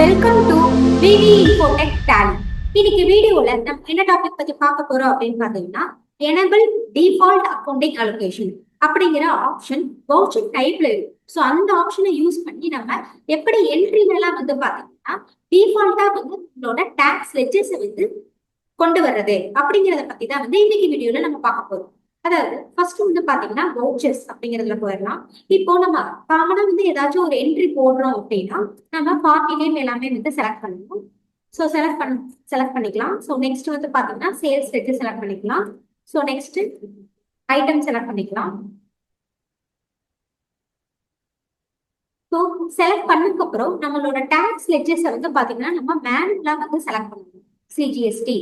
Welcome to VV Infotech daily. இன்னைக்கு வீடியோல நம்ம என்ன டாபிக் பத்தி பார்க்க போறோம் அப்படின்னு பாத்தீங்கன்னா, எனபிள் டிஃபால்ட் அக்கௌண்டிங் அலோகேஷன் அப்படிங்கிற ஆப்ஷன் வவுச்சர் டைப்ல இருக்கு. ஸோ அந்த ஆப்ஷனை யூஸ் பண்ணி நம்ம எப்படி என்ட்ரிலாம் வந்து பாத்தீங்கன்னா டிஃபால்ட்டா வந்து உங்களோட டாக்ஸ் லெட்ஜர்ஸை வந்து கொண்டு வர்றது அப்படிங்கிறத பத்தி தான் வந்து இன்னைக்கு வீடியோல நம்ம பார்க்க போறோம். அதாவது ஃபர்ஸ்ட் வந்து பாத்தீங்கன்னா வவுச்சர்ஸ் அப்படிங்கிறதுல போயிடலாம். இப்போ நம்ம காமனா வந்து ஏதாச்சும் ஒரு என்ட்ரி போடுறோம் அப்படின்னா நம்ம பார்ட்டி நேம் எல்லாமே வந்து செலக்ட் பண்ணணும். ஸோ செலக்ட் பண்ணிக்கலாம். ஸோ நெக்ஸ்ட் வந்து பாத்தீங்கன்னா சேல்ஸ் லெட்ஜர் செலக்ட் பண்ணிக்கலாம். ஸோ நெக்ஸ்ட் ஐட்டம் செலக்ட் பண்ணிக்கலாம். ஸோ செலக்ட் பண்ணதுக்கு அப்புறம் நம்மளோட டாக்ஸ் லெட்ஜர்ஸை வந்து பாத்தீங்கன்னா நம்ம மேனுவலா வந்து செலக்ட் பண்ணணும். சிஜிஎஸ்டி,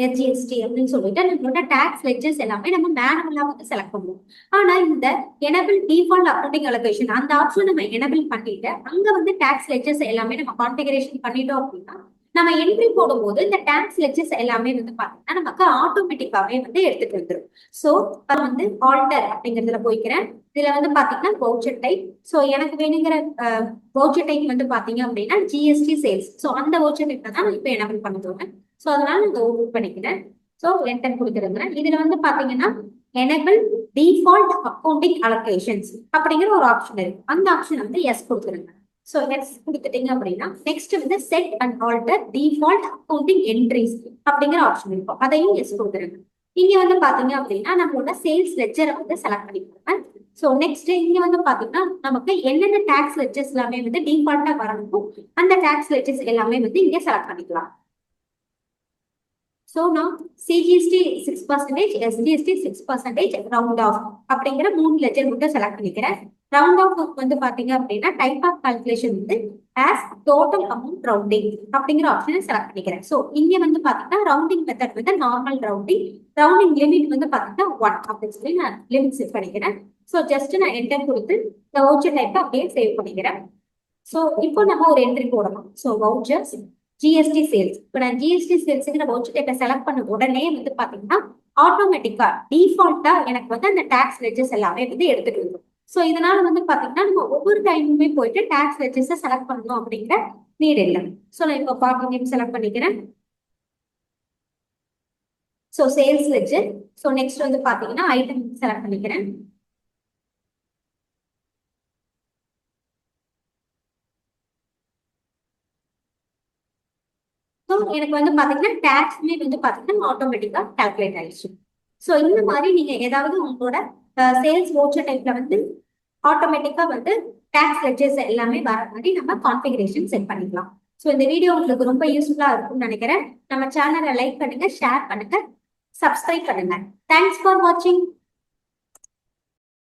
எஸ்ஜிஎஸ்டி அப்படின்னு சொல்லிட்டு நம்மளோட டாக்ஸ் லெட்ஜர்ஸ் எல்லாமே நம்ம மேனுவலா வந்து செலக்ட் பண்ணுவோம். ஆனா இந்த எனபிள் டிஃபால்ட் அக்கௌண்டிங் அலோகேஷன் அந்த ஆப்ஷன் நம்ம எனபிள் பண்ணிட்டு அங்க வந்து டாக்ஸ் லெட்ஜர்ஸ் எல்லாமே நம்ம கான்ஃபிகரேஷன் பண்ணிட்டோம் அப்படின்னா நம்ம என்ட்ரி போடும்போது இந்த டாக்ஸ் லெட்ஜர்ஸ் எல்லாமே வந்து பாத்தீங்கன்னா நமக்கு ஆட்டோமேட்டிக்காவே வந்து எடுத்துட்டு வந்துடும். ஸோ வந்து ஆல்டர் அப்படிங்கிறதுல போய்க்கிறேன். இதுல வந்து பாத்தீங்கன்னா வவுச்சர் டைப். ஸோ எனக்கு வேணுங்கிற வவுச்சர் டைப் வந்து பாத்தீங்க அப்படின்னா ஜிஎஸ்டி சேல்ஸ். ஸோ அந்த வவுச்சர் டைப் தான் நான் இப்போ எனபிள் பண்ண போறேன். ஸோ அதனால நான் ஓபன் பண்ணிக்கிறேன். ஸோ என்டர் கொடுத்துருங்க. இதுல வந்து பாத்தீங்கன்னா எனபிள் டிஃபால்ட் அக்கௌண்டிங் அலோகேஷன்ஸ் அப்படிங்கிற ஒரு ஆப்ஷன் இருக்கு. அந்த ஆப்ஷன் வந்து எஸ் கொடுத்துருங்க. ஸோ எஸ் கொடுத்துட்டீங்க அப்படின்னா நெக்ஸ்ட் வந்து set and alter default accounting entries அப்படிங்கிற ஆப்ஷன் இருக்கும். அதையும் எஸ் கொடுத்துருங்க. இங்க வந்து பாத்தீங்க அப்படின்னா நம்மளோட சேல்ஸ் லெட்ஜரை வந்து செலக்ட் பண்ணிக்கோங்க. ஸோ நெக்ஸ்ட் இங்க வந்து பாத்தீங்கன்னா நமக்கு என்னென்ன டாக்ஸ் லெட்ஜர்ஸ் எல்லாமே வந்து டிஃபால்ட்டா வரணும் அந்த டாக்ஸ் லெட்ஜர்ஸ் எல்லாமே வந்து இங்க செலக்ட் பண்ணிக்கலாம். ஸோ நான் சிஜிஎஸ்டி 6%, எஸ்ஜிஎஸ்டி 6%, ரவுண்ட் ஆஃப் அப்படிங்கிற 3 லெட்ஜர் மட்டும் செலக்ட் பண்ணிக்கிறேன். ரவுண்ட் ஆஃப் வந்து பாத்தீங்க அப்படின்னா டைப் ஆஃப் கால்குலேஷன் வந்து ஆஸ் டோட்டல் அமௌண்ட் ரவுண்டிங் அப்படிங்கிற ஆப்ஷனை செலக்ட் பண்ணிக்கிறேன். ஸோ இங்க வந்து பாத்தீங்கன்னா ரவுண்டிங் மெத்தட் வந்து நார்மல் ரவுண்டிங், ரவுண்டிங் லிமிட் வந்து பாத்தீங்கன்னா 1 அப்படின்னு சொல்லி நான் லிமிட் செட் பண்ணிக்கிறேன். ஸோ ஜஸ்ட் நான் என்டர் கொடுத்து இந்த வவுச்சர் டைப்பை அப்படியே சேவ் பண்ணிக்கிறேன். ஸோ இப்போ நம்ம ஒரு என்ட்ரி போடணும். So vouchers GST sales. இப்போ நான் ஜிஎஸ்டி சேல்ஸுங்கிற வவுச்சர் டைப்பை செலக்ட் பண்ண உடனே வந்து பாத்தீங்கன்னா ஆட்டோமேட்டிக்கா டிஃபால்ட்டா எனக்கு வந்து அந்த டாக்ஸ் லெட்ஜர்ஸ் எல்லாமே வந்து எடுத்துட்டு வரும். ஸோ இதனால வந்து பாத்தீங்கன்னா நம்ம ஒவ்வொரு டைமுமே போயிட்டு டாக்ஸ் லெட்ஜர்ஸை செலக்ட் பண்ணணும் அப்படிங்கிற நீட் இல்லை. ஸோ நான் இப்போ பார்ட்டி நேம் செலக்ட் பண்ணிக்கிறேன். So sales ledger. So next வந்து பாத்தீங்கன்னா ஐட்டம் செலக்ட் பண்ணிக்கிறேன். எனக்கு வந்து பாத்தீங்கன்னா டாக்ஸ்மே வந்து பாத்தீங்கன்னா ஆட்டோமேட்டிக்கா கால்குலேட் ஆயிடுச்சு. ஸோ இந்த மாதிரி நீங்க ஏதாவது உங்களோட சேல்ஸ் வவுச்சர் டைப்ல வந்து ஆட்டோமேட்டிக்கா வந்து டாக்ஸ் லெட்ஜர்ஸ் எல்லாமே வர மாதிரி நம்ம கான்ஃபிகரேஷன் செட் பண்ணிக்கலாம். ஸோ இந்த வீடியோ உங்களுக்கு ரொம்ப யூஸ்ஃபுல்லா இருக்கும்னு நினைக்கிறேன். நம்ம சேனலை லைக் பண்ணுங்க, ஷேர் பண்ணுங்க, சப்ஸ்கிரைப் பண்ணுங்க. தேங்க்ஸ் ஃபார் வாட்சிங்.